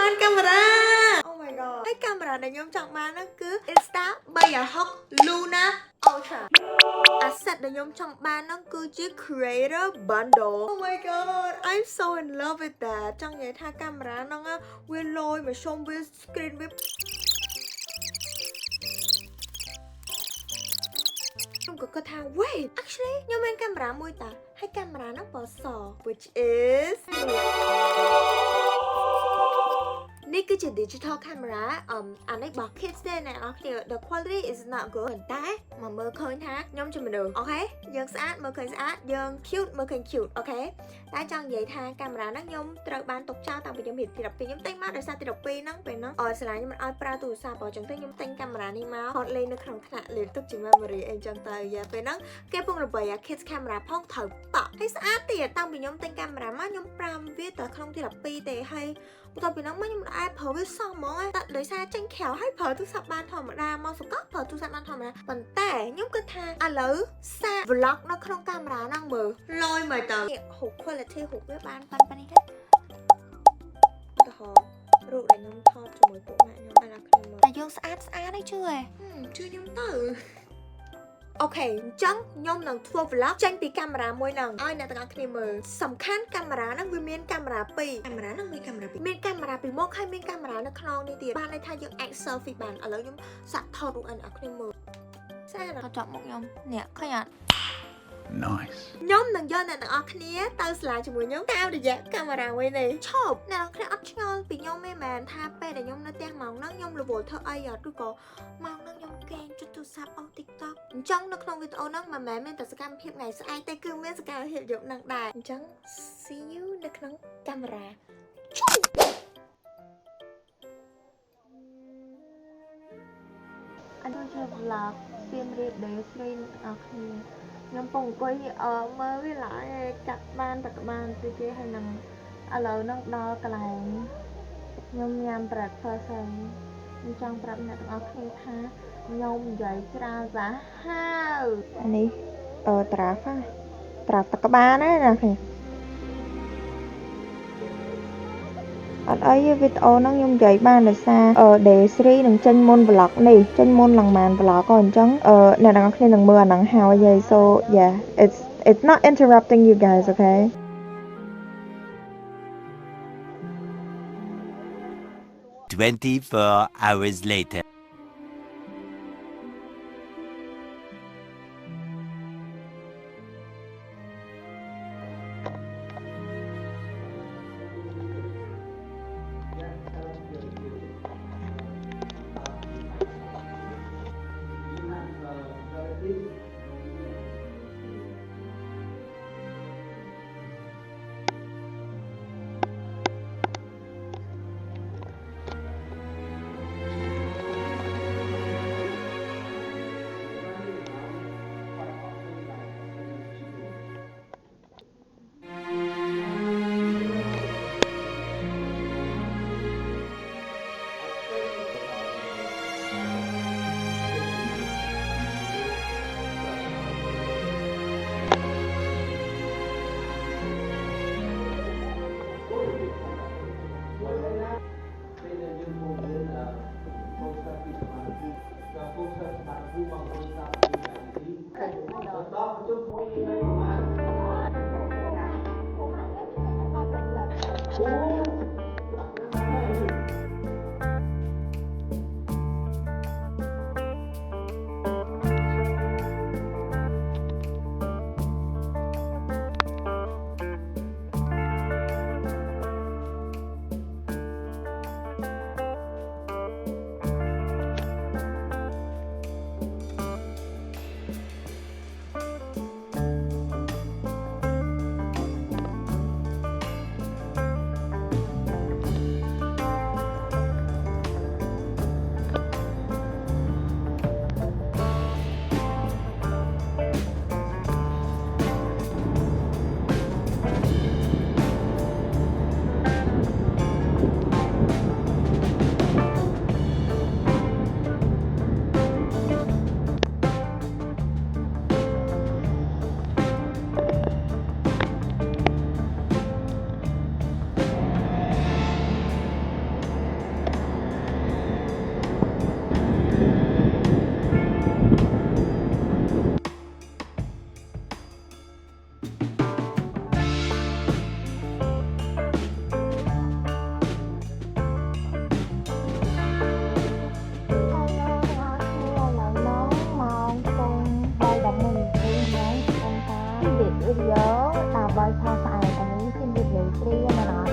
បានកាមេរ៉ា Oh my god ហើយកាមេរ៉ាដែលខ្ញុំចង់បានហ្នឹងគឺ Insta360 Luna Ultra asset ដែលខ្ញុំចង់បានហ្នឹងគឺជា Creator Bundle Oh my god I'm so in love with that ចង់និយាយថាកាមេរ៉ាហ្នឹងវាលយមកសុំវា screen វាខ្ញុំក៏គិតថា wait actually ខ្ញុំមានកាមេរ៉ាមួយតាហើយកាមេរ៉ាហ្នឹងពណ៌ស which is នេះគឺជា digital camera អានេះរបស់ kids ទេអ្នកនរគ្នា the quality is not good តែមកមើលឃើញថាខ្ញុំជាមនុស្សអូខេយើងស្អាតមើលឃើញស្អាតយើង cute មើលឃើញ cute អូខេតែចង់និយាយថាកាមេរ៉ាហ្នឹងខ្ញុំត្រូវបានទុកចោលតាំងពីខ្ញុំរៀនទី12ខ្ញុំទិញមកដោយសារទី12ហ្នឹងពេលហ្នឹងសាលាខ្ញុំមិនឲ្យប្រើទូរស័ព្ទអញ្ចឹងទៅខ្ញុំទិញកាមេរ៉ានេះមកថតលេងនៅក្នុងថ្នាក់លេងទុកជា memory អីចឹងទៅយ៉ាពេលហ្នឹងគេពងរបីអា kids camera ផងត្រូវតក់ហើយស្អាតទៀតតាំងពីខ្ញុំទិញកាមេរ៉ាមកខ្ញុំប្រើវាតែក្នុងទី12ទេហើយបន្ទាប់ពីហ្នឹងមកខ្ញុំអាចប្រើវាសោះហ្មងតែដោយសារចេញក្រៅហើយប្រើទូរស័ព្ទបានធម្មតាមកសកលប្រើទូរស័ព្ទបានធម្មតាប៉ុន្តែខ្ញុំគិតថាឥឡូវសាក vlog នៅក្នុងកាមេរ៉ាហ្នឹងមើលលយមើលទៅហូប quality ហូបវាបានប៉ុណ្ណេះទេឧទាហរណ៍រូបដែលខ្ញុំថតជាមួយពួកម៉ាក់ខ្ញុំបានខ្ញុំមើលតែយើងស្អាតឯងជឿឯងជឿខ្ញុំទៅអូខេអញ្ចឹងខ្ញុំនឹងធ្វើ vlog ចេញពីកាមេរ៉ាមួយហ្នឹងឲ្យអ្នកទាំងអស់គ្នាមើលសំខាន់កាមេរ៉ាហ្នឹងវាមានកាមេរ៉ា2កាមេរ៉ាហ្នឹងមានកាមេរ៉ា2មានកាមេរ៉ាពីមុខហើយមានកាមេរ៉ានៅក្នុងនេះទៀតបានន័យថាយើងអាច selfie បានឥឡូវខ្ញុំសាក់ថតរូបឲ្យអ្នកគ្នាមើលស្អាតដល់ចប់មុខខ្ញុំនេះឃើញអត់ Nice ខ្ញុំនឹងយកអ្នកទាំងអស់គ្នាទៅសាលាជាមួយខ្ញុំតាមរយៈកាមេរ៉ាមួយនេះឈប់អ្នកទាំងអស់គ្នាអត់ឆ្ងល់ពីខ្ញុំទេមែនថាពេលដែលខ្ញុំនៅផ្ទះម៉ោងហ្នឹងខ្ញុំរវល់ធ្វើអីអត់ឬក៏ម៉ោងហ្នឹងខ្ញុំកេងជិតទូរស័ព្ទអូ TikTok អញ្ចឹងនៅក្នុងវីដេអូហ្នឹងមិនមែនមានតែសកម្មភាពថ្ងៃស្អែកទេគឺមានសកម្មភាពយប់ហ្នឹងដែរអញ្ចឹង see you នៅក្នុងកាមេរ៉ាអញ្ចឹងជា vlog សៀមរាបដែលស្រីអ្នកទាំងអស់គ្នាខ្ញុំពងអង្គុយមើលវាឡើងចាក់បានតែក្បាលទៅគេហើយនឹងឥឡូវហ្នឹងដល់កន្លែងខ្ញុំញ៉ាំ breakfast ហើយខ្ញុំចង់ប្រាប់អ្នកទាំងអស់គ្នាថាខ្ញុំនិយាយច្រើនសាហាវអានេះត្រាហ្វតែក្បាលណាអ្នកគ្នាអត់អីទេវីដេអូហ្នឹងខ្ញុំនិយាយបានដោយសារDay 3នឹងចេញមុន vlog នេះចេញមុនឡើងបាន vlog ក៏អញ្ចឹងអ្នកទាំងអស់គ្នានឹងមើលអាហ្នឹងហើយ so yeah it's not interrupting you guys okay 24 hours later វីដេអូដើម្បីថតស្អាតតែនេះជំរាបលាគ្រាណា